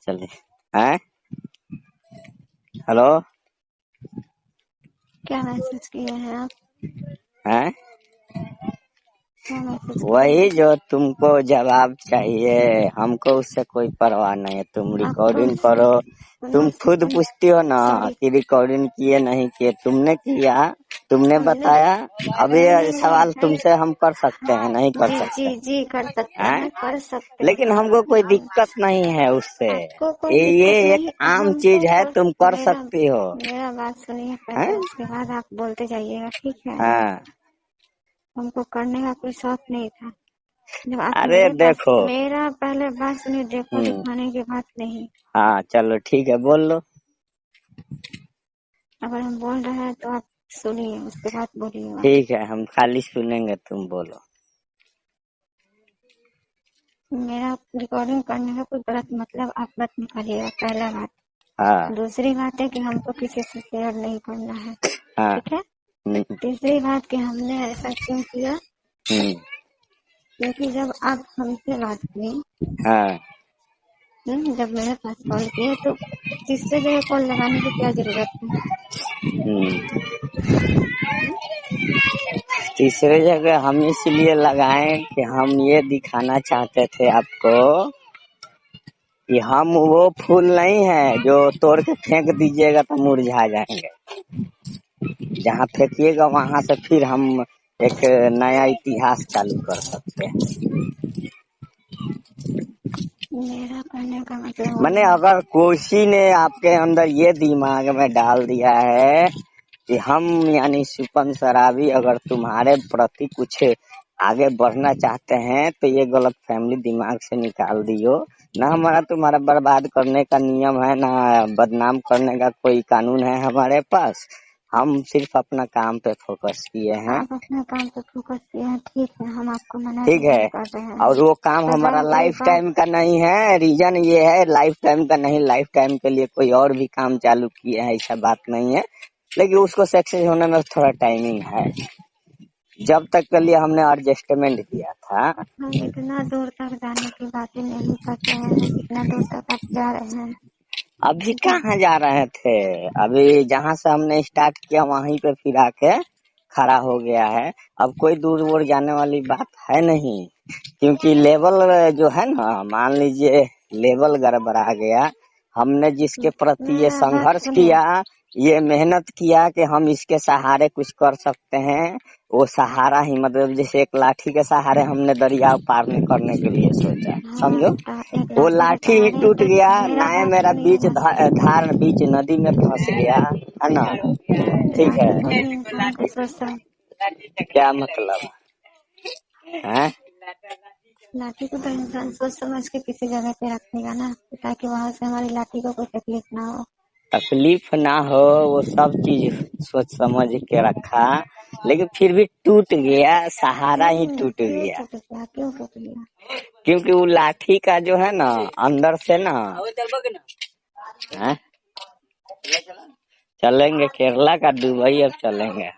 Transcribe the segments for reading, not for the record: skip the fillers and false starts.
चलिए। हैं? हेलो। क्या मैसेज किए हैं आप? हैं? क्या मैसेज किए वही हैं? जो तुमको जवाब चाहिए, हमको उससे कोई परवाह नहीं है। तुम आपको रिकॉर्डिंग करो। तुम खुद सुनो, पूछती हो ना सॉरी, कि रिकॉर्डिंग किए नहीं किए। तुमने किया, तुमने हमने बताया। अब ये सवाल नहीं, तुमसे हम कर सकते हैं, हाँ नहीं कर जी सकते? जी जी कर सकते हैं? हैं, कर सकते लेकिन हैं। हमको कोई हम दिक्कत नहीं है उससे। आपको कोई ये दिक्कत एक नहीं, आम हमको चीज है, कोई। तुम कर मेरा सकती हो। मेरा बात सुनिए हैं? पहले, उसके बाद आप बोलते जाइएगा, ठीक है? हाँ। हमको करने का कोई शौक नहीं था। जब आप अरे मेरे पास, देखो। मेरा पहले बात सुनिए, देखो दिखाने की बात नहीं। हाँ चलो ठीक है, बोल लो। अगर हम बोल रहे हैं तो आप सुनिए, उसके बाद बोलिएगा। ठीक है, हम खाली सुनेंगे, तुम बोलो। मेरा रिकॉर्डिंग करने का कोई गलत मतलब आप मत निकालिएगा, पहला बात। हाँ दूसरी बात है कि हमको किसी से शेयर नहीं करना है, हाँ। ठीक है? तीसरी बात कि हमने ऐसा क्यों किया, क्योंकि जब आप हमसे बात की, हाँ। जब मेरे पास कॉल किए, तो तीसरे जगह कॉल लगाने की क्या जरूरत है? तीसरे जगह हम इसलिए लगाएं कि हम ये दिखाना चाहते थे आपको कि हम वो फूल नहीं है जो तोड़ के फेंक दीजिएगा तो मुरझा जाएंगे। जहाँ फेंकिएगा वहां से फिर हम एक नया इतिहास चालू कर सकते हैं। मेरा करने का मतलब मैंने वही है। अगर किसी ने आपके अंदर ये दिमाग में डाल दिया है कि हम यानी सुपन शराबी अगर तुम्हारे प्रति कुछ आगे बढ़ना चाहते हैं तो ये गलत फैमिली दिमाग से निकाल दियो। ना हमारा तुम्हारा बर्बाद करने का नियम है, ना बदनाम करने का कोई कानून है हमारे पास। हम सिर्फ अपना काम पे फोकस किए हैं। आप अपने काम पे फोकस किए हैं, ठीक है, हम आपको मना ठीक नहीं है। कर रहे और हैं। वो काम पर हमारा एक लाइफ बात, टाइम का नहीं है। रीजन ये है, लाइफ टाइम का नहीं, लाइफ टाइम के लिए कोई और भी काम चालू किए हैं, ऐसा बात नहीं है। लेकिन उसको सक्सेस होने में थोड़ा टाइमिंग है। जब तक के लिए हमने एडजस्टमेंट किया था। हम इतना दूर तक जाने की बातें नहीं कर रहे हैं जितना दूर तक आप जा रहे हैं, अभी ठीक है? कहाँ जा रहे थे? अभी जहाँ से हमने स्टार्ट किया वहीं पे फिर आके खड़ा हो गया है। अब कोई दूर दूर जाने वाली बात है नहीं, क्योंकि लेवल जो है ना, मान लीजिए लेवल गड़बड़ा गया। हमने जिसके प्रति ये मेरा बात संघर्ष सुनिए, किया, ये मेहनत किया कि हम इसके सहारे कुछ कर सकते हैं, वो सहारा ही मतलब जैसे एक लाठी के सहारे हमने दरिया पार नहीं करने के लिए सोचा, समझो। एक वो लाठी के लाठी ही सहारे टूट एक, गया, मेरा नाय बात मेरा बीच सुनिएगा। धार बीच नदी में फंस गया, है ना? ठीक लाठी को है। भी इंसान को सोच समझ, क्या मतलब है? लाठी को तो इंसान सोच समझ के किसी जगह पे रखेगा ना, ताकि वहां से हमारी लाठी को कोई तकलीफ ना हो। तकलीफ ना हो, वो सब चीज सोच समझ के रखा, लेकिन फिर भी टूट गया, सहारा ही टूट क्यों गया। टूट गया, क्यों टूट गया? क्योंकि वो लाठी का जो है ना, अंदर से ना, हैं? चलेंगे केरला का दुबई, अब चलेंगे।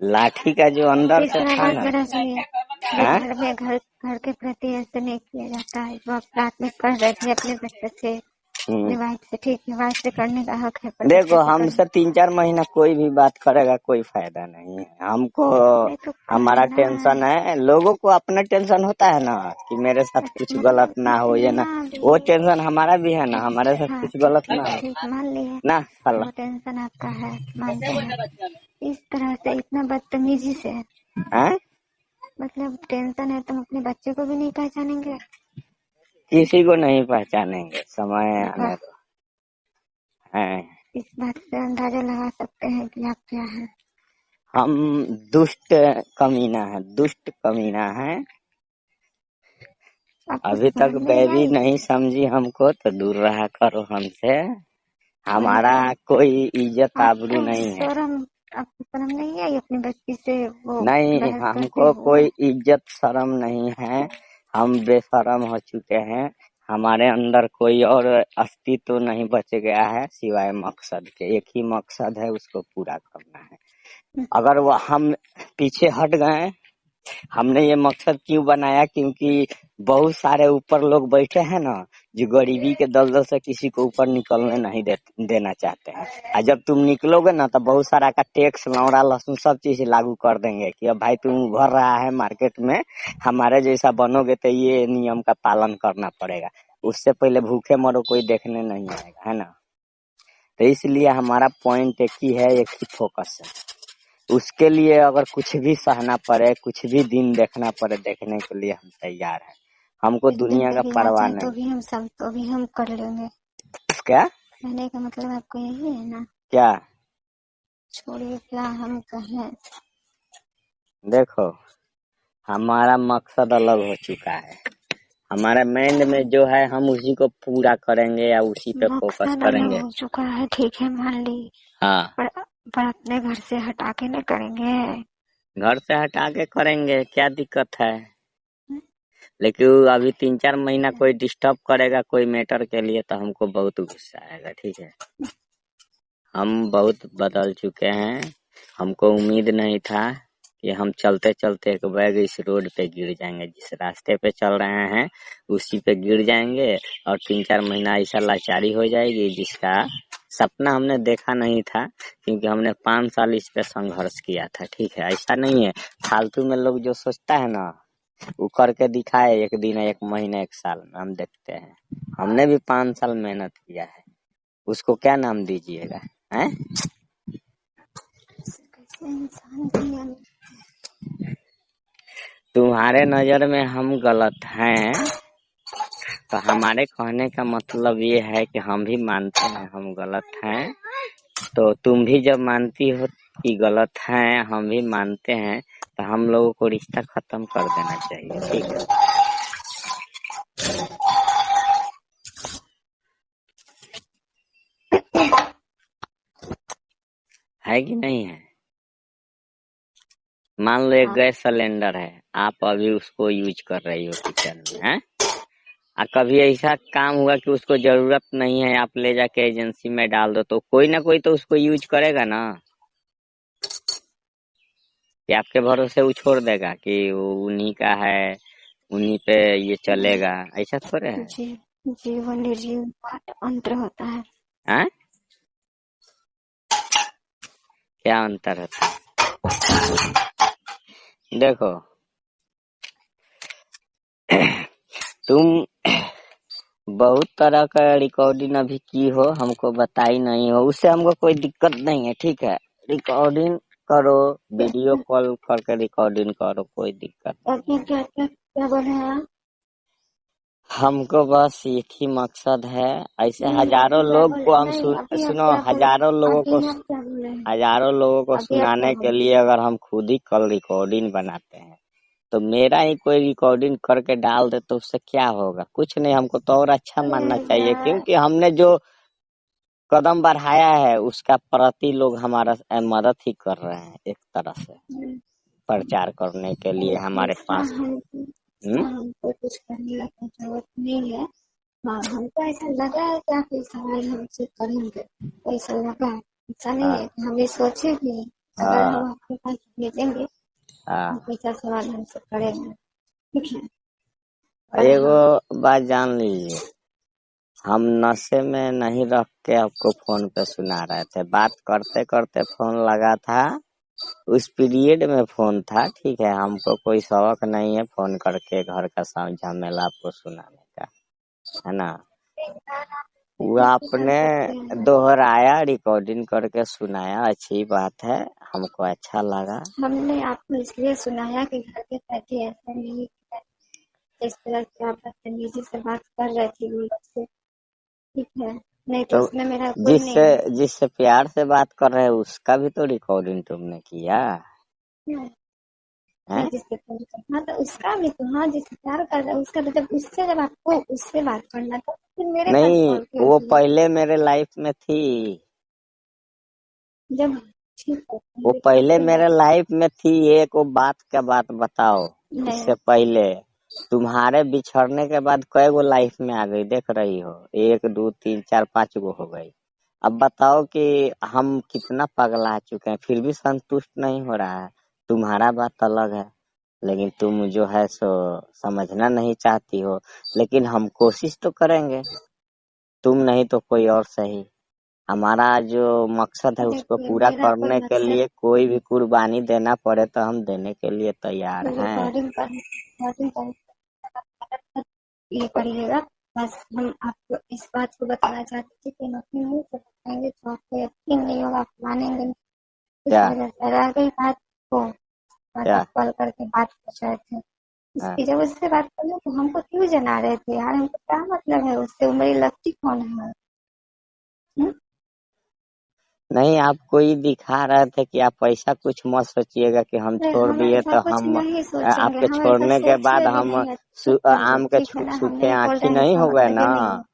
लाठी का जो अंदर इस से तरह था बात ना। मेरा सुनिए, जो हैं? घर में घर के प्रति ऐसे नहीं किया जाता है, जो आप रात में कर रहे थे अपने बच्चे से, अपनी वाइफ से, ठीक है, वाइफ से करने का हक है, पर बच्चे देखो, से करने हमसे 3-4 महीना कोई भी बात करेगा कोई फायदा नहीं है हमको। नहीं तो हमारा करना टेंशन है, लोगों को अपना टेंशन होता है ना कि मेरे साथ कुछ गलत मतलब ना हो या ना। इतना भी, वो टेंशन हमारा भी है ना, हमारे साथ हाँ कुछ गलत ना हो ठीक, मान लिए ना साला। वो टेंशन आपका है, मानते हैं। इस तरह से इतना बदतमीजी से, हैं? मतलब टेंशन है, तुम अपने बच्चे को भी नहीं पहचानेंगे? किसी को नहीं पहचानेंगे, समय आने बस दो। हैं? इस बात से अंदाजा लगा सकते हैं कि आप क्या है। हम दुष्ट कमीना है, दुष्ट कमीना है। आपको अभी तक शर्म नहीं बेबी आई? नहीं समझी हमको तो दूर रहा करो हमसे। वही हमारा तो, कोई इज्जत आबरू आपको नहीं है। शर्म, आपको शर्म नहीं आई अपनी बच्ची से वो नहीं, बहस करते हमको हुए? कोई इज्जत शर्म नहीं है। हम बेशरम हो चुके हैं। हमारे अंदर कोई और अस्तित्व नहीं बच गया है सिवाय मकसद के। एक ही मकसद है, उसको पूरा करना है। अगर वो हम पीछे हट गए हमने ये मकसद क्यों बनाया, क्योंकि बहुत सारे ऊपर लोग बैठे हैं ना, जो गरीबी के दलदल से किसी को ऊपर निकलने नहीं देना चाहते हैं। और जब तुम निकलोगे ना तो बहुत सारा का टैक्स, लौड़ा, लहसुन सब चीज लागू कर देंगे कि अब भाई तुम उभर रहा है मार्केट में, हमारे जैसा बनोगे तो ये नियम का पालन करना पड़ेगा। उससे पहले भूखे मरो कोई देखने नहीं आएगा, है ना। तो इसलिए हमारा पॉइंट एक ही है, एक ही फोकस है। उसके लिए अगर कुछ भी सहना पड़े, कुछ भी दिन देखना पड़े, देखने के लिए हम तैयार हैं। हमको दुनिया का परवाह नहीं। तो भी हम कर लेंगे। क्या कहने का मतलब आपको यही है ना? क्या? छोड़िए क्या हम कहें। देखो, हमारा मकसद अलग हो चुका है। हमारे माइंड में जो है हम उसी को पूरा करेंगे या उसी पे फोकस करेंगे। हो चुका है, ठीक है, मान ली। हाँ, पर अपने घर से हटा के नहीं करेंगे। घर से हटा के करेंगे, क्या दिक्कत है। लेकिन अभी 3-4 महीना कोई डिस्टर्ब करेगा कोई मैटर के लिए तो हमको बहुत गुस्सा आएगा, ठीक है। हम बहुत बदल चुके हैं। हमको उम्मीद नहीं था कि हम चलते चलते एक बैग इस रोड पे गिर जाएंगे। जिस रास्ते पे चल रहे हैं उसी पे गिर जाएंगे और 3-4 महीना ऐसा लाचारी हो जाएगी जिसका सपना हमने देखा नहीं था, क्योंकि हमने 5 साल इस पे संघर्ष किया था, ठीक है। ऐसा नहीं है फालतू में लोग जो सोचता है ना वो करके दिखाए, एक दिन, एक महीना, एक साल में। हम देखते हैं, हमने भी 5 साल मेहनत किया है, उसको क्या नाम दीजिएगा, हैं? तुम्हारे नजर में हम गलत हैं तो हमारे कहने का मतलब ये है कि हम भी मानते हैं हम गलत हैं, तो तुम भी जब मानती हो कि गलत हैं, हम भी मानते हैं, तो हम लोगों को रिश्ता खत्म कर देना चाहिए, ठीक है कि नहीं है। मान लो एक गैस सिलेंडर है, आप अभी उसको यूज कर रही हो किचन में, हैं? और कभी ऐसा काम हुआ कि उसको जरूरत नहीं है, आप ले जाके एजेंसी में डाल दो, तो कोई ना कोई तो उसको यूज करेगा ना, कि आपके भरोसे वो छोड़ देगा कि वो उन्हीं का है, उन्हीं पे ये चलेगा। ऐसा थोड़े है। जीवन निर्जीव का अंतर होता है। हैं? क्या अंतर होता है? देखो तुम बहुत तरह का रिकॉर्डिंग अभी की हो, हमको बताई नहीं हो, उससे हमको कोई दिक्कत नहीं है, ठीक है। रिकॉर्डिंग करो, वीडियो कॉल करके रिकॉर्डिंग करो, कोई दिक्कत नहीं। क्या बोले आप? हमको बस एक ही मकसद है, ऐसे हजारों लोग को हम सुनो, हजारों लोगों को सुनाने के लिए अगर हम खुद ही कल रिकॉर्डिंग बनाते हैं तो मेरा ही कोई रिकॉर्डिंग करके डाल दे तो उससे क्या होगा, कुछ नहीं। हमको तो और अच्छा मानना चाहिए, क्योंकि हमने जो कदम बढ़ाया है उसका प्रति लोग हमारा मदद ही कर रहे हैं, एक तरह से प्रचार करने के लिए हमारे पास। हमको कुछ करने की जरूरत नहीं है। हाँ, हमको ऐसा लगा है कि आप ये सवाल हमसे करेंगे, ऐसा लगा है। ऐसा नहीं है कि हम ये सोचे भी अगर हम आपके पास भेजेंगे आप ऐसा सवाल हमसे करेंगे, ठीक है। एगो बात जान लीजिए, हम नशे में नहीं रख के आपको फोन पे सुना रहे थे, बात करते करते फोन लगा था, उस पीरियड में फोन था, ठीक है। हमको कोई शौक नहीं है फोन करके घर का झमेला आपको सुनाने का, है ना। वो आपने दोहराया, रिकॉर्डिंग करके सुनाया, अच्छी बात है, हमको अच्छा लगा। हमने आपको इसलिए सुनाया कि घर के बैठे ऐसा नहीं है, इस तरह से आप बदतमीजी से बात कर रहे थे उन लोग से, ठीक है। नहीं तो उसमें मेरा कोई नहीं है। जिससे प्यार से बात कर रहे हैं उसका भी तो रिकॉर्डिंग तुमने किया है? हाँ तो उसका भी तो, हाँ जिससे प्यार कर रहा है उसका भी, जब उससे जब आपको उससे बात करना था फिर मेरे नहीं, वो पहले मेरे लाइफ में थी, जब ठीक है वो पहले मेरे लाइफ में थी। एक वो बात का बात बताओ, इससे पहले तुम्हारे बिछड़ने के बाद कई गो लाइफ में आ गई, देख रही हो, 1 2 3 4 5 गो हो गई। अब बताओ कि हम कितना पगला चुके हैं, फिर भी संतुष्ट नहीं हो रहा है। तुम्हारा बात अलग है, लेकिन तुम जो है सो समझना नहीं चाहती हो। लेकिन हम कोशिश तो करेंगे, तुम नहीं तो कोई और सही। हमारा जो मकसद है उसको देखिए पूरा मेरा कोई करने के मकसद लिए कोई भी कुर्बानी देना पड़े तो हम देने के लिए तैयार हैं। रिकॉर्डिंग पर ये करिएगा। बस हम आपको इस बात को बताना चाहते थे कि हम अपने मुंह से बताएंगे तो आपको यकीन नहीं होगा, आप मानेंगे नहीं। इस क्या वजह से रह गई बात को, बात क्या? आप कॉल करके बात कर रहे थे, हाँ। इसकी जब उससे बात कर लो तो हमको क्यों जना रहे थे यार, हमको क्या मतलब है उससे, वो मेरी लगती कौन है? हम्म? नहीं, आपको ये दिखा रहे थे कि आप ऐसा कुछ मत सोचिएगा कि हम अरे छोड़ हम दिए ऐसा तो कुछ हम नहीं सोचेंगे, आपके हम ऐसा छोड़ने के बाद सोचे भी हम नहीं है। चुप कर जाओ, आम के ठीक है ना, हम सूखे नहीं बोल आँखी रहे हैं, नहीं इसका हो गए मतलब ना। ये नहीं है।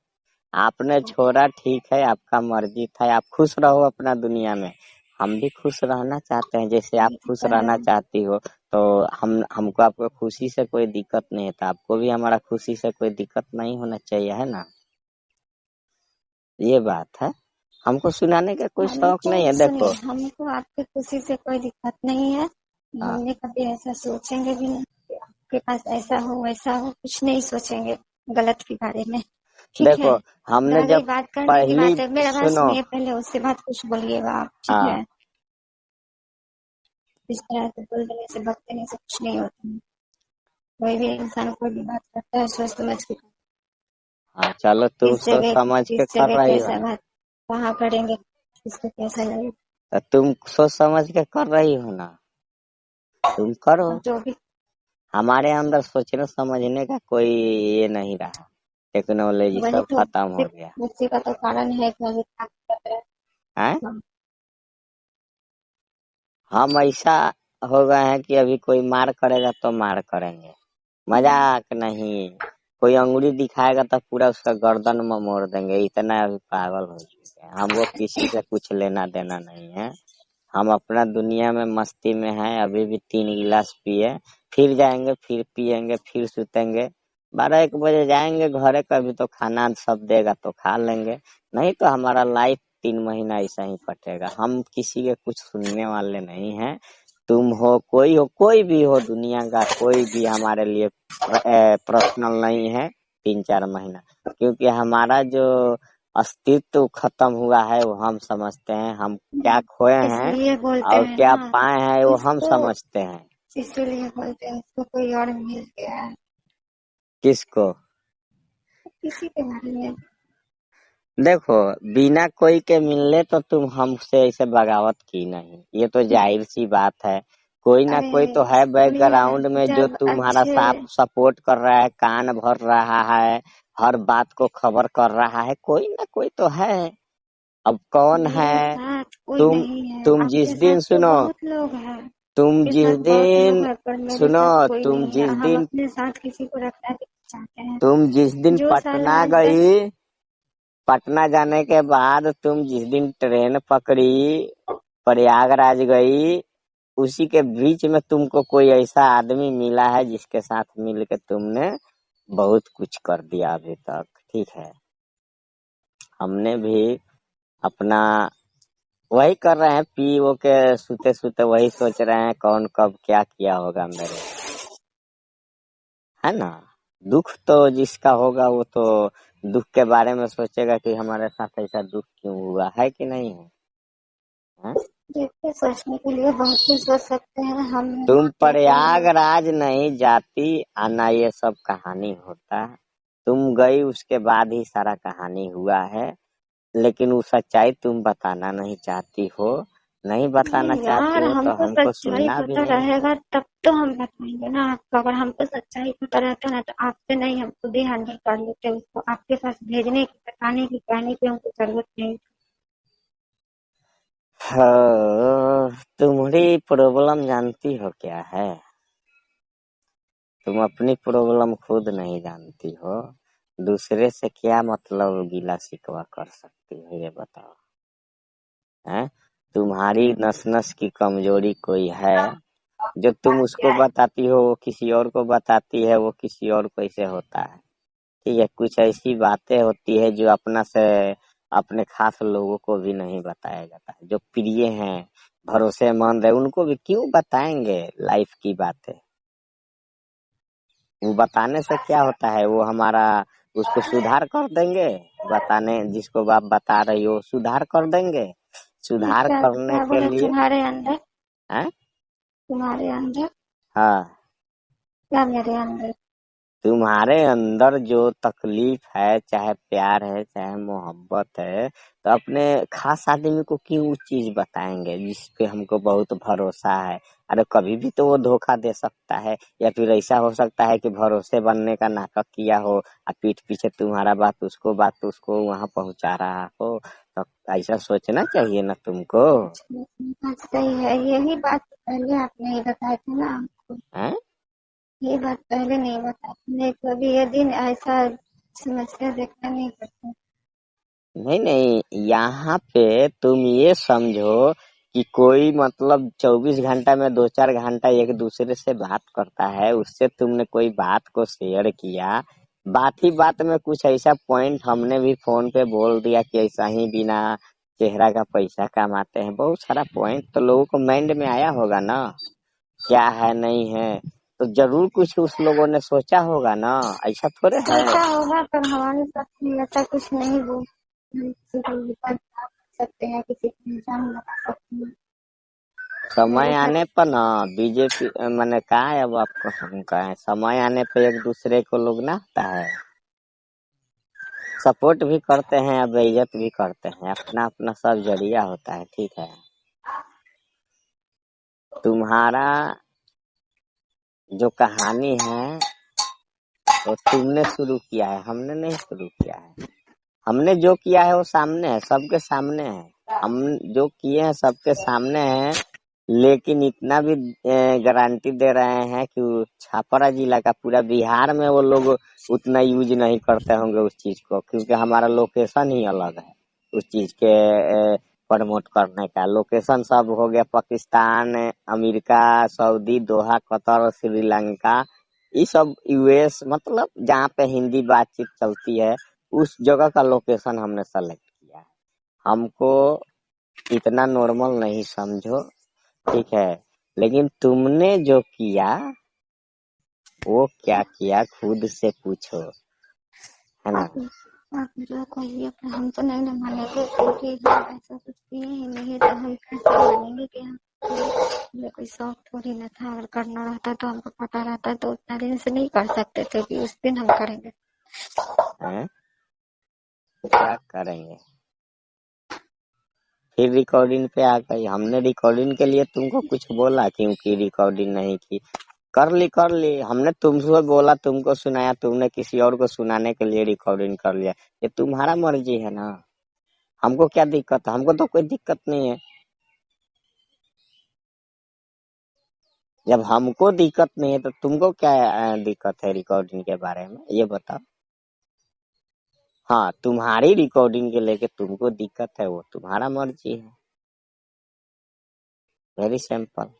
आपने छोड़ा ठीक है, आपका मर्जी था, आप खुश रहो अपना दुनिया में। हम भी खुश रहना चाहते हैं जैसे आप यही खुश तो है। रहना चाहती हो। तो हमको आपको खुशी से कोई दिक्कत नहीं है, तो आपको भी हमारा खुशी से कोई दिक्कत नहीं होना चाहिए, है ना। ये बात है, हमको सुनाने का कोई शौक हमको नहीं है, सुनिए, देखो। हमको आपकी खुशी से कोई दिक्कत नहीं है। हाँ, हमने कभी ऐसा सोचेंगे भी नहीं कि आपके पास ऐसा हो वैसा हो, कुछ नहीं सोचेंगे गलत के बारे में। ठीक है, देखो हमने रह गई जब बात करने की, पहली बात है, मेरा बात सुनो। सुनिए पहले, उससे बात कुछ बोलिएगा आप, ठीक हाँ है। इस तरह से बोल देने से, बात देने से कुछ नहीं होता है। कोई भी इंसान कोई भी बात करता है सोच समझ के। हाँ, चलो तुम सोच समझ के किस कर जगह रही हो कैसा ना। बात कहाँ करेंगे, किसको कैसा लगेगा। तो तुम सोच समझ के कर रही हो ना, तुम करो। और जो भी, हमारे अंदर सोचने समझने का कोई ये नहीं रहा, टेक्नोलॉजी वही सब तो खत्म हो गया उसी का तो कारण है कि अभी तक कर रहे हैं है। हम। हम ऐसा हो गए हैं कि अभी कोई मार करेगा तो मार करेंगे, मजाक नहीं। कोई अंगुली दिखाएगा तो पूरा उसका गर्दन में मोड़ देंगे, इतना अभी पागल हो चुके हैं। हमको किसी से कुछ लेना देना नहीं है, हम अपना दुनिया में मस्ती में हैं। अभी भी 3 गिलास पिए, फिर जाएंगे, फिर पिएंगे, फिर सुतेंगे। 12-1 बजे जाएंगे घरे, कभी तो खाना सब देगा तो खा लेंगे, नहीं तो हमारा लाइफ 3 महीना ऐसा ही कटेगा। हम किसी के कुछ सुनने वाले नहीं हैं। तुम हो, कोई भी हो, दुनिया का कोई भी हमारे लिए पर्सनल नहीं है 3-4 महीना। क्योंकि हमारा जो अस्तित्व खत्म हुआ है वो हम समझते हैं, हम क्या खोए हैं इसलिए बोलते और हैं क्या ना, पाए हैं वो हम इसको समझते हैं। इसीलिए बोलते हैं इसको कोई और मिल गया है, किसको? किसी के बारे में। देखो, बिना कोई के मिलने तो तुम हमसे ऐसे बगावत की नहीं, ये तो जाहिर सी बात है। कोई ना कोई अरे तो है सुनिए ना, बैकग्राउंड में जो जब तुम्हारा अच्छे, साथ सपोर्ट कर रहा है, कान भर रहा है, हर बात को खबर कर रहा है, कोई ना कोई तो है। अब कौन मेरे है? साथ कोई तुम नहीं है, तुम जिस आपके साथ दिन तो सुनो, बहुत लोग हैं, तुम आपके जिस साथ बहुत लोग दिन हैं, पर मेरे सुनो, साथ कोई तुम नहीं है। जिस हम दिन अपने साथ किसी को रखना भी चाहते हैं। तुम जिस दिन जो साला पटना आज तक, गई, पटना जाने के बाद तुम जिस दिन ट्रेन पकड़ी, प्रयागराज गई, उसी के बीच में तुमको कोई ऐसा आदमी मिला है जिसके साथ मिल के तुमने बहुत कुछ कर दिया अभी तक, ठीक है। हमने भी अपना वही कर रहे हैं, पी वो के सूते सूते वही सोच रहे हैं कौन कब क्या किया होगा मेरे साथ, है ना। दुख तो जिसका होगा वो तो दुख के बारे में सोचेगा कि हमारे साथ ऐसा दुख क्यों हुआ है कि नहीं है, हैं? देखिए सोचने के लिए बहुत कुछ सोच सकते हैं हम। तुम लेकिन प्रयागराज नहीं जाती, आना ये सब कहानी होता है। तुम गई उसके बाद ही सारा कहानी हुआ है, लेकिन वो सच्चाई तुम बताना नहीं चाहती हो। नहीं बताना नहीं चाहती यार, हो तो हमको हमको सच्चाई सुनना भी पता नहीं है। रहेगा तब तो हम बताएंगे ना आपको। अगर हमको सच्चाई पता रहता ना तो आपसे नहीं, हम खुद ही हैंडल कर लेते उसको, आपके पास भेजने की, बताने की, कहने की हमको जरूरत नहीं। हाँ, तुम्हारी प्रॉब्लम जानती हो क्या है? तुम अपनी प्रॉब्लम खुद नहीं जानती हो, दूसरे से क्या मतलब गिला शिकवा कर सकती हो, ये बताओ। हैं? तुम्हारी नस नस की कमजोरी कोई है जो तुम उसको बताती हो, वो किसी और को बताती है, वो किसी और को ऐसे होता है। ठीक है, कुछ ऐसी बातें होती है जो अपना से अपने खास लोगों को भी नहीं बताया जाता है, जो प्रिय हैं, भरोसेमंद है, उनको भी क्यों बताएंगे लाइफ की बातें। वो बताने से क्या होता है, वो हमारा उसको सुधार कर देंगे। बताने जिसको आप बता रही हो सुधार कर देंगे। सुधार क्या करने क्या के बोले लिए तुम्हारे अंदर? है। तुम्हारे अंदर हाँ, क्या? मेरे अंदर? तुम्हारे अंदर जो तकलीफ है, चाहे प्यार है चाहे मोहब्बत है, तो अपने खास आदमी को क्यों वो चीज बताएंगे जिस पे हमको बहुत भरोसा है। अरे कभी भी तो वो धोखा दे सकता है, या फिर ऐसा हो सकता है कि भरोसे बनने का नाटक किया हो और पीठ पीछे तुम्हारा बात उसको वहां पहुंचा रहा हो। तो ऐसा सोचना चाहिए ना तुमको। बात सही है, यही बात पहले आपने ही बताया था ना हमको। हैं? ये बात पहले नहीं बताई, नहीं कभी ये दिन ऐसा समस्या देखा नहीं करते। नहीं नहीं, यहाँ पे तुम ये समझो कि कोई मतलब 24 घंटा में 2-4 घंटा एक दूसरे से बात करता है, उससे तुमने कोई बात को शेयर किया, बात ही बात में कुछ ऐसा पॉइंट हमने भी फोन पे बोल दिया कि ऐसा ही बिना चेहरा का पैसा कमाते हैं। बहुत सारा पॉइंट तो लोगों को माइंड में आया होगा ना, क्या है नहीं है। तो जरूर कुछ उस लोगों ने सोचा होगा ना, ऐसा थोड़े है। सोचा होगा पर हमारे साथ में ऐसा कुछ नहीं हुआ। हम किसी को विपद कर सकते हैं, किसी को इल्जाम लगा सकते हैं। समय मेरे साथ आने पर ना बीजेपी मैंने कहा है, अब आपको हम कहें समय आने पे एक दूसरे को लोग ना होता है, सपोर्ट भी करते हैं अब बेइज्जत भी करते हैं, अपना अपना सब जरिया होता है। ठीक है, तुम्हारा जो कहानी है वो तुमने शुरू किया है, हमने नहीं शुरू किया है। हमने जो किया है वो सामने है, सबके सामने है। हम जो किए हैं सबके सामने है। लेकिन इतना भी गारंटी दे रहे हैं कि वो छापरा जिला का पूरा बिहार में वो लोग उतना यूज नहीं करते होंगे उस चीज को, क्योंकि हमारा लोकेशन ही अलग है उस चीज के प्रमोट करने का। लोकेशन सब हो गया पाकिस्तान, अमेरिका, सऊदी, दोहा, कतर, श्रीलंका, ये सब यूएस, मतलब जहाँ पे हिंदी बातचीत चलती है उस जगह का लोकेशन हमने सेलेक्ट किया है। हमको इतना नॉर्मल नहीं समझो, ठीक है। लेकिन तुमने जो किया वो क्या किया खुद से पूछो, है ना। आप आप जो कहिए पर हम तो नहीं ना मानेंगे, क्योंकि हम ऐसा कुछ किए ही नहीं तो हम कैसे मानेंगे कि हम ये कोई शौक थोड़ी ना था। अगर करना रहता तो हमको पता रहता तो उतना दिन से नहीं कर सकते थे कि उस दिन हम करेंगे। हैं? क्या करेंगे फिर रिकॉर्डिंग पे आ गई। हमने रिकॉर्डिंग के लिए तुमको कुछ बोला क्योंकि रिकॉर्डिंग नहीं की। कर ली हमने तुमसे बोला, तुमको सुनाया, तुमने किसी और को सुनाने के लिए रिकॉर्डिंग कर लिया। ये तुम्हारा मर्जी है ना, हमको क्या दिक्कत है, हमको तो कोई दिक्कत नहीं है। जब हमको दिक्कत नहीं है तो तुमको क्या दिक्कत है रिकॉर्डिंग के बारे में, ये बताओ। हाँ, तुम्हारी रिकॉर्डिंग के लेके तुमको दिक्कत है, वो तुम्हारा मर्जी है। Very simple.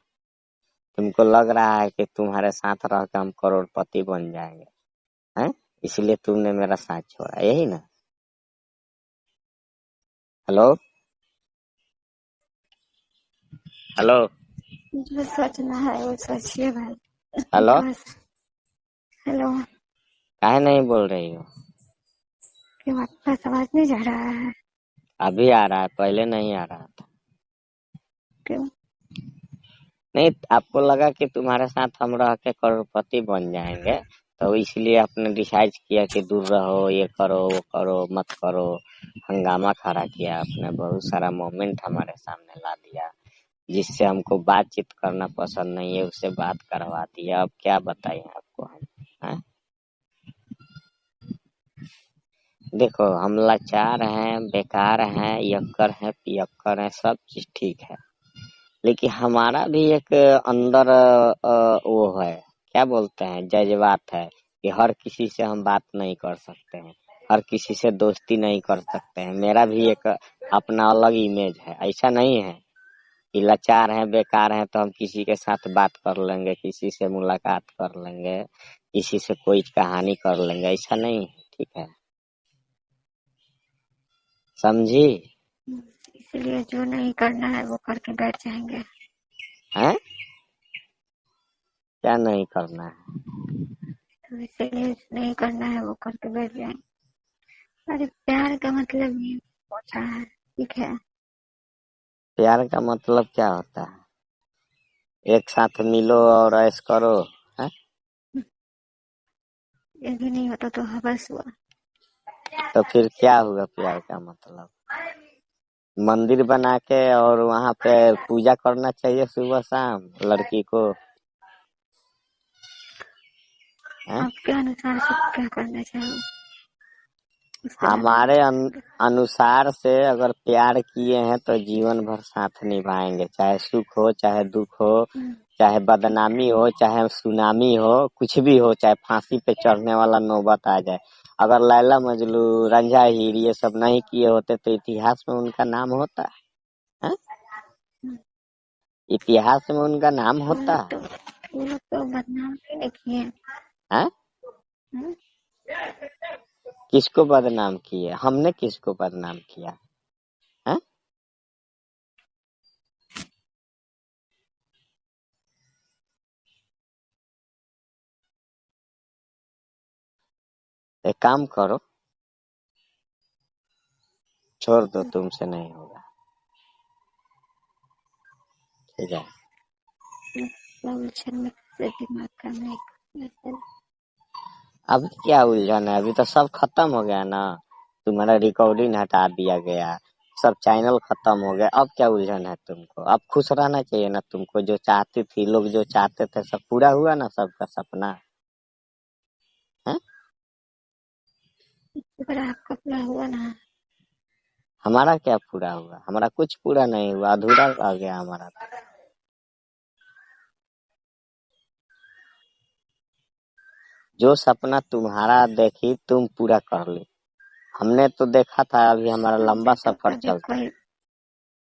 तुमको लग रहा है कि तुम्हारे साथ रह के हम करोड़पति बन जाएंगे, हैं? इसलिए तुमने मेरा साथ छोड़ा, यही ना। हेलो हेलो जो सोचना है वो सोचिए भाई। हेलो, बस। हेलो। काहे नहीं बोल रही हो? क्यों आपके पास आवाज नहीं जा रहा है? अभी आ रहा है, पहले नहीं आ रहा था। क्यों? नहीं, आपको लगा कि तुम्हारे साथ हम रह के करोड़पति बन जाएंगे, तो इसलिए आपने डिसाइड किया कि दूर रहो, ये करो वो करो मत करो। हंगामा खड़ा किया आपने, बहुत सारा मोमेंट हमारे सामने ला दिया, जिससे हमको बातचीत करना पसंद नहीं है उससे बात करवा दिया। अब क्या बताएं आपको हम, हैं? देखो, हम लाचार हैं, बेकार हैं, यक्कर हैं, पियक्कर हैं, सब चीज ठीक है। लेकिन हमारा भी एक अंदर वो है, क्या बोलते हैं, जज्बात है कि हर किसी से हम बात नहीं कर सकते हैं, हर किसी से दोस्ती नहीं कर सकते हैं। मेरा भी एक अपना अलग इमेज है। ऐसा नहीं है कि लाचार हैं, बेकार हैं तो हम किसी के साथ बात कर लेंगे, किसी से मुलाकात कर लेंगे, किसी से कोई कहानी कर लेंगे, ऐसा नहीं है। ठीक है, समझी? इसलिए जो नहीं करना है वो करके बैठ जाएंगे। हैं? क्या नहीं करना है? तो इसीलिए नहीं करना है वो करके बैठ जाएंगे। अरे प्यार का मतलब ये होता है, ठीक है। प्यार का मतलब क्या होता है? एक साथ मिलो और ऐश करो, है? ये भी नहीं होता तो हवस हुआ। तो फिर क्या हुआ प्यार का मतलब? मंदिर बना के और वहां पे पूजा करना चाहिए सुबह शाम लड़की को, है? आपके अनुसार से क्या करना चाहिए उसके बारे में हमारे बताएंगे। अनुसार से अगर प्यार किए हैं तो जीवन भर साथ निभाएंगे, चाहे सुख हो चाहे दुख हो, चाहे बदनामी हो चाहे सुनामी हो, कुछ भी हो, चाहे फांसी पे चढ़ने वाला नौबत आ जाए। अगर लैला मजनू, रंझा हीर ये सब नहीं किए होते तो इतिहास में उनका नाम होता है? इतिहास में उनका नाम होता वो लोग तो बदनाम नहीं किए। है? किसको बदनाम किए? हमने किसको बदनाम किया है? एक काम करो, छोड़ दो, तुमसे नहीं होगा, ठीक है? दिमाग का नहीं। अब क्या उलझन है? अभी तो सब खत्म हो गया ना, तुम्हारा रिकॉर्डिंग हटा दिया गया, सब चैनल खत्म हो गए, अब क्या उलझन है तुमको? अब खुश रहना चाहिए ना तुमको, जो चाहती थी लोग जो चाहते थे सब पूरा हुआ ना, सबका सपना है? अगर आपका पूरा हुआ ना। हमारा क्या पूरा हुआ? हमारा कुछ पूरा नहीं हुआ, अधूरा रह गया हमारा। जो सपना तुम्हारा देखी तुम पूरा कर ली, हमने तो देखा था, अभी हमारा लंबा हमने तो सफर कभी चलता। कोई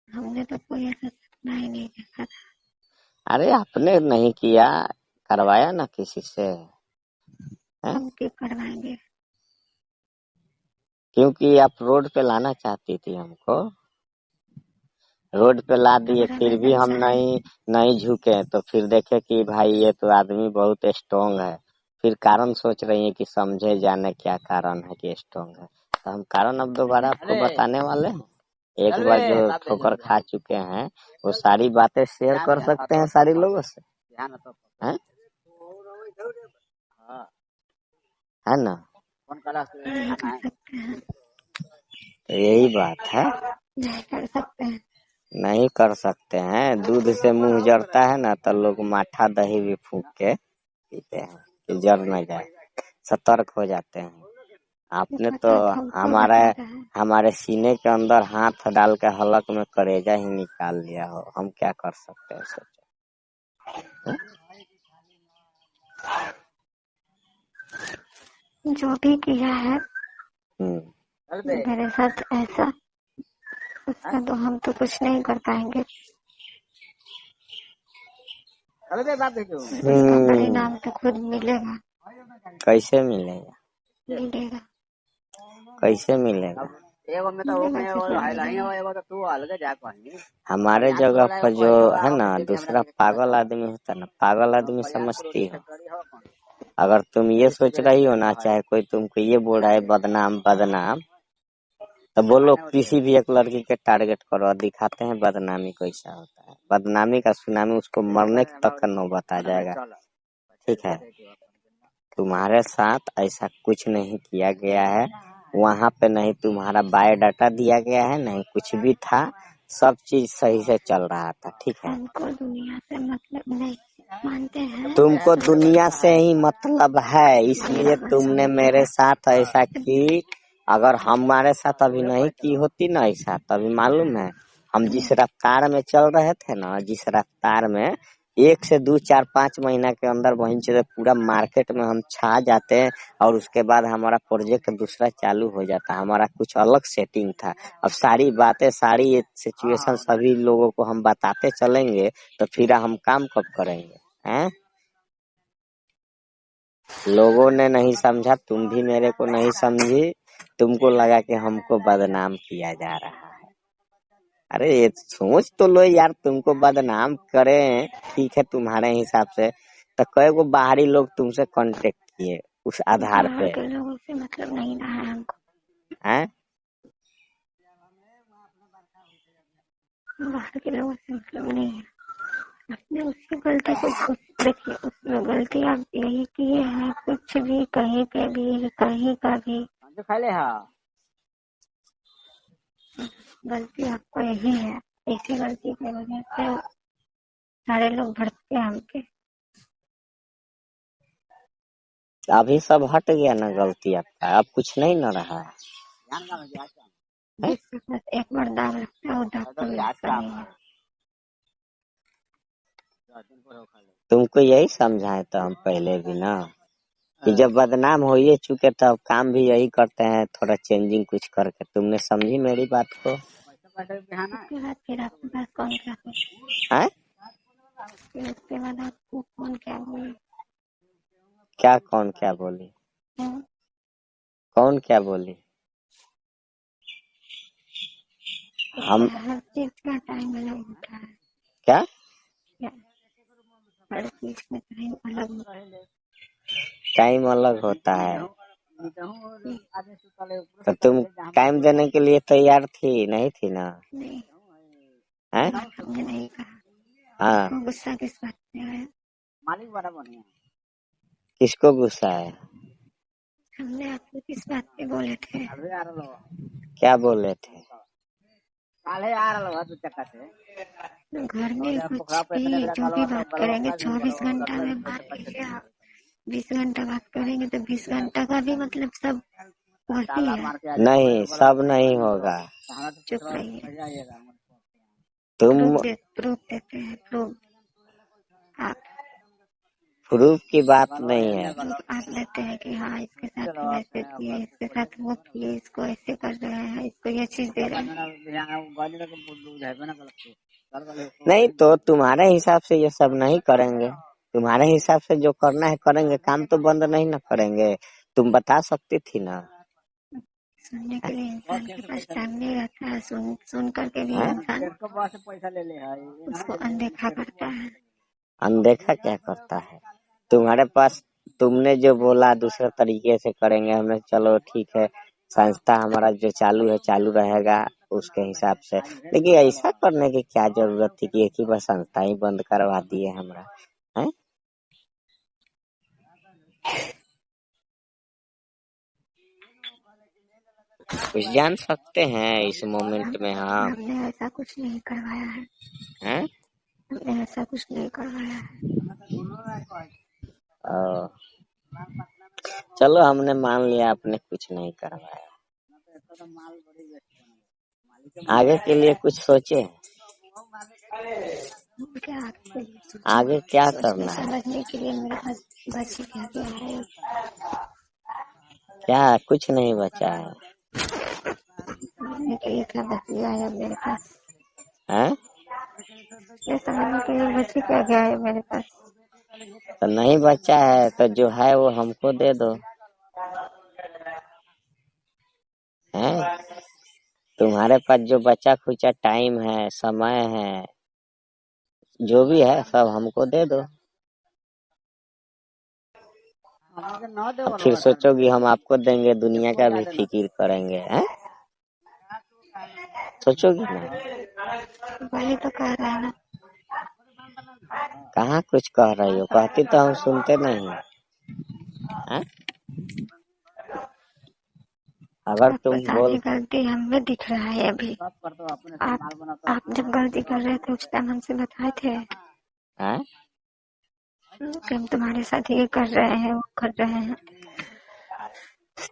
हमने तो कोई ऐसा सपना ही नहीं देखा था। अरे आपने नहीं किया, करवाया ना किसी से, है? हम क्यों करवाएंगे। क्योंकि आप रोड पे लाना चाहती थी हमको, रोड पे ला दिए, हमारा फिर भी वजन हम चाहे। नहीं झुके, तो फिर देखे कि भाई ये तो आदमी बहुत स्ट्रोंग है। फिर कारण सोच रही है कि समझे जाने क्या कारण है कि स्ट्रोंग है, तो हम कारण अब दोबारा आपको बताने वाले हैं। एक बार जो ठोकर खा चुके हैं वो सारी बातें शेयर कर सकते हैं सारे लोगों से, है? है ना? नहीं कर सकते हैं। तो यही बात है, नहीं कर सकते हैं। नहीं कर सकते हैं। दूध से मुंह जरता है ना, तो लोग माठा दही भी फूंक के पीते हैं कि जर न जाए, सतर्क हो जाते हैं। ये आपने तो पता हमको हमारे बताता है। हमारे सीने के अंदर हाथ डाल के हलक में कलेजा ही निकाल लिया हो, हम क्या कर सकते हैं सोचो। जो भी किया है हम्म। मेरे साथ ऐसा, उसका तो हम तो कुछ नहीं कर पाएंगे। उसका परिणाम तो खुद मिलेगा। कैसे मिलेगा? मिलेगा। कैसे मिलेगा? मिलेगा जरूर मिलेगा। हमारे जगह पर जो है ना दूसरा पागल आदमी होता है ना, पागल आदमी समझती हो? अगर तुम ये सोच रही हो ना, चाहे कोई तुमको ये बोल रहा है बदनाम बदनाम, तो बोलो किसी भी एक लड़की के टारगेट करो, दिखाते हैं बदनामी कैसा होता है। बदनामी का सुनामी उसको मरने तक का नौबत आ जाएगा, ठीक है? तुम्हारे साथ ऐसा कुछ नहीं किया गया है, वहाँ पे नहीं तुम्हारा बायोडाटा दिया गया है, नहीं कुछ भी था, सब चीज सही से चल रहा था, ठीक है? हमको दुनिया से मतलब नहीं, मानते हैं। तुमको दुनिया से ही मतलब है, इसलिए मतलब तुमने मेरे साथ ऐसा की। अगर हमारे साथ अभी नहीं की होती ना ऐसा, तभी मालूम है हम जिस रफ्तार में चल रहे थे ना, जिस रफ्तार में 1 से 2 4 5 महीना के अंदर वहीं से पूरा मार्केट में हम छा जाते हैं, और उसके बाद हमारा प्रोजेक्ट दूसरा चालू हो जाता। हमारा कुछ अलग सेटिंग था। अब सारी बातें, सारी सिचुएशन सभी लोगों को हम बताते चलेंगे, तो फिर हम काम कब करेंगे, हैं? लोगों ने नहीं समझा, तुम भी मेरे को नहीं समझी, तुमको लगा कि हमको बदनाम किया जा रहा है। अरे ये सोच तो लो यार, तुमको बदनाम करें ठीक है तुम्हारे हिसाब से, तो कई गो बाहरी लोग तुमसे कांटेक्ट किए, उस आधार बाहर पे के लोगों से मतलब नहीं रहा है हमको। है। बाहर के लोगों से मतलब नहीं है। अपने उसकी गलती को देखिए, उसमें गलती आप यही किए हैं, कुछ भी कहीं पे भी कहीं का भी गलती आपको यही है। इसी गलती की वजह से सारे लोग भड़कते हैं हमके। अभी सब हट गया ना गलती आपका, अब कुछ नहीं न रहा है। जिसके पास एक बार दाग लगता है वो दाग कभी लगता नहीं है। तुमको यही समझाए तो हम पहले भी ना कि जब बदनाम हो ही चुके तब काम भी यही करते हैं, थोड़ा चेंजिंग कुछ करके। तुमने समझी मेरी बात को? उसके बाद फिर आपके पास कौन क्या है? फिर उसके बाद आपको कौन क्या बोले? क्या कौन क्या बोली? कौन क्या बोली? हम हर चीज का टाइम अलग होता है। क्या? हर चीज का टाइम अलग होता है। टाइम अलग होता है। तो तुम टाइम देने के लिए तैयार थी नहीं थी ना? नहीं, है? हमने नहीं कहा। हाँ। आपको गुस्सा किस बात पे आया? किसको गुस्सा है? हमने आपको किस बात पे बोले थे? क्या बोले थे? घर में कुछ भी जो भी बात करेंगे 24 घंटा में बात कीजिए आप। 20 घंटा बात करेंगे तो 20 घंटा का भी मतलब सब वही है। नहीं, सब नहीं होगा। चुप रहिए। तुम प्रूफ देते हैं, प्रूफ। आप प्रूफ की बात नहीं है। प्रूफ आप देते हैं कि हाँ इसके साथ वैसे किए, इसके साथ वो किए, इसको ऐसे कर रहे हैं, इसको ये चीज दे रहे हैं। नहीं तो तुम्हारे हिसाब से ये सब नहीं करेंगे। तुम्हारे हिसाब से जो करना है करेंगे, काम तो बंद नहीं ना करेंगे। तुम बता सकती थी ना। सुनने के लिए इंसान के पास टाइम नहीं रहता है। सुन करके भी इंसान उसको अनदेखा करता है। अनदेखा क्या करता है? तुम्हारे पास तुमने जो बोला दूसरे तरीके से करेंगे, हमने चलो ठीक है, संस्था हमारा जो चालू है चालू रहेगा उसके हिसाब से। लेकिन ऐसा करने की क्या जरूरत थी कि एक ही बार संस्था ही बंद करवा दिए हमारा? है? कुछ जान सकते हैं इस मोमेंट में? हाँ। हमने ऐसा कुछ नहीं करवाया है। हैं? हमने ऐसा कुछ नहीं करवाया है। चलो हमने मान लिया आपने कुछ नहीं करवाया। आगे के लिए कुछ सोचे? क्या आपके लिए आगे क्या सोचने करना है? समझने के लिए मेरे पास बची क्या है? क्या कुछ नहीं बचा है? समझने के लिए क्या बच गया है मेरे पास? हैं? ये समझने के लिए बची क्या गया है मेरे पास? तो नहीं बचा है तो जो है वो हमको दे दो। हैं? तुम्हारे पास जो बचा खुचा टाइम है, समय है, जो भी है सब हमको दे दो। फिर सोचोगी हम आपको देंगे, दुनिया का भी फिक्र करेंगे। हैं? सोचोगी ना? वही तो कह रहा है ना। कहाँ कुछ कह रही हो? कहती तो हम सुनते नहीं। हैं? अगर आपको तुम सारी बोल गलती हमें दिख रहा है अभी। आप जब गलती कर रहे थे उस टाइम हमसे बताए थे हैं? कि हम तुम्हारे साथ ये कर रहे हैं, वो कर रहे हैं।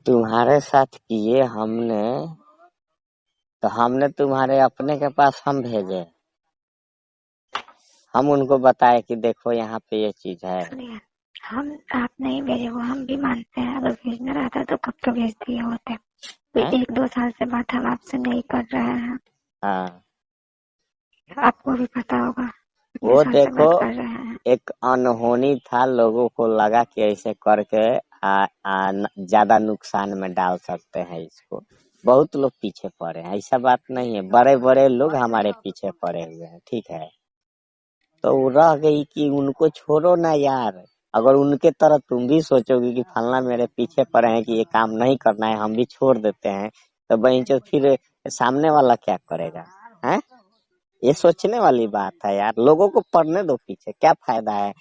तुम्हारे साथ किए हमने, तो हमने तुम्हारे अपने के पास हम भेजे, हम उनको बताए कि देखो यहाँ पे ये चीज है। सुनिए, हम आप नहीं भेजे वो हम भी मानते हैं। अगर भेजना रहता तो कब तो भेज दिए होते। हैं? 1-2 साल से बात हम आपसे नहीं कर रहे हैं। हाँ। आपको भी पता होगा कितने वो साल से देखो बात कर रहे हैं। एक अनहोनी था, लोगों को लगा कि ऐसे करके ज्यादा नुकसान में डाल सकते हैं इसको। बहुत लोग पीछे पड़े हैं, ऐसा बात नहीं है, बड़े बड़े लोग हमारे पीछे पड़े हुए हैं। ठीक है, तो वो रह गई कि उनको छोड़ो ना यार, अगर उनके तरह तुम भी सोचोगी कि फलना मेरे पीछे पड़े हैं कि ये काम नहीं करना है, हम भी छोड़ देते हैं, तो बहनचोद फिर सामने वाला क्या करेगा? हैं? ये सोचने वाली बात है यार। लोगों को पढ़ने दो पीछे, क्या फायदा है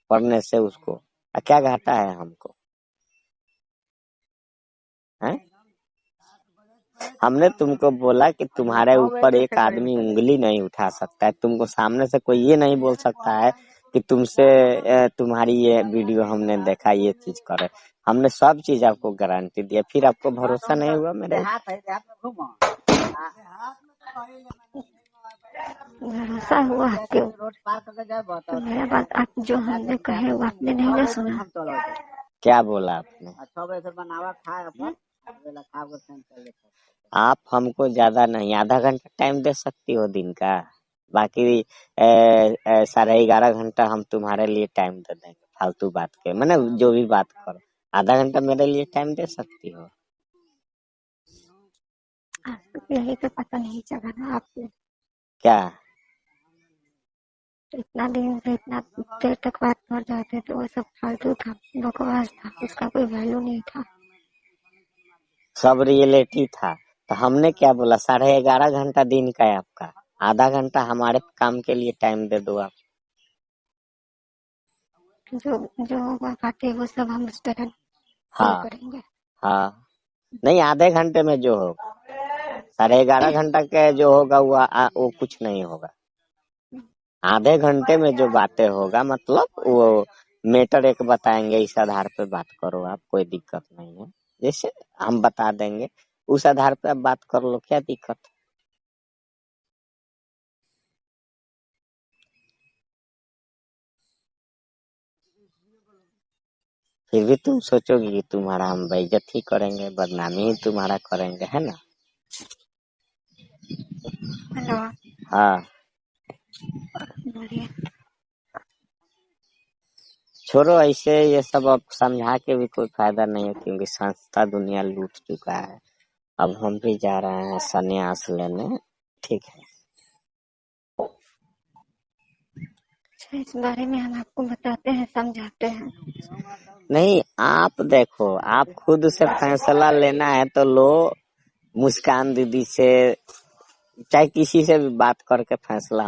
पढ़ने से उसको, क्या घाटा है हमको? हैं? हमने तुमको बोला कि तुम्हारे ऊपर एक आदमी उंगली नहीं उठा सकता है, तुमको सामने से कोई ये नहीं बोल सकता है कि तुमसे तुम्हारी ये वीडियो हमने देखा, ये चीज करे। हमने सब चीज आपको गारंटी दिया, फिर आपको भरोसा नहीं हुआ मेरे भरोसा हुआ क्यों? तो मेरा बात आप जो हमने कहे वो आपने नहीं ना सुना। क्या बोला आपने? आप हमको ज्यादा नहीं, आधा घंटा टाइम दे सकती हो दिन का, बाकी 11:30 घंटा हम तुम्हारे लिए टाइम दे देंगे फालतू बात के, मैंने जो भी बात करो। आधा घंटा मेरे लिए टाइम दे सकती हो? आपको यही तो पता नहीं चला ना आपने। क्या? इतना दिन से इतना देर तक बात कर जाते तो वो सब फालतू था, बकवास था, उसका कोई वैल्यू नहीं था। सब रियलिटी था। तो हमने क्या बोला, 11:30 घंटा दिन का है आपका, आधा घंटा हमारे काम के लिए टाइम दे दो आप। जो जो होगा बातें वो सब हम उस तरह हाँ करेंगे। हाँ, नहीं आधे घंटे में जो होगा, 11:30 घंटा के जो होगा वो कुछ नहीं होगा। आधे घंटे में जो बातें होगा, मतलब वो मैटर एक बताएंगे, इस आधार पे बात करो आप, कोई दिक्कत नहीं है। जैसे हम बता देंगे उस आधार पे आप बात कर लो, क्या दिक्कत है? फिर भी तुम सोचोगी कि तुम्हारा हम बेइज्जत ही करेंगे, बदनामी ही तुम्हारा करेंगे, है ना? हेलो, हाँ, बोलिए। छोड़ो ऐसे, ये सब अब समझा के भी कोई फायदा नहीं है, क्योंकि संस्था दुनिया लूट चुका है। अब हम भी जा रहे हैं संन्यास लेने, ठीक है? अच्छा, इस बारे में हम आपको बताते हैं, समझाते हैं। नहीं, आप देखो, आप खुद से फैसला लेना है तो लो, मुस्कान दीदी से चाहे किसी से भी बात करके फैसला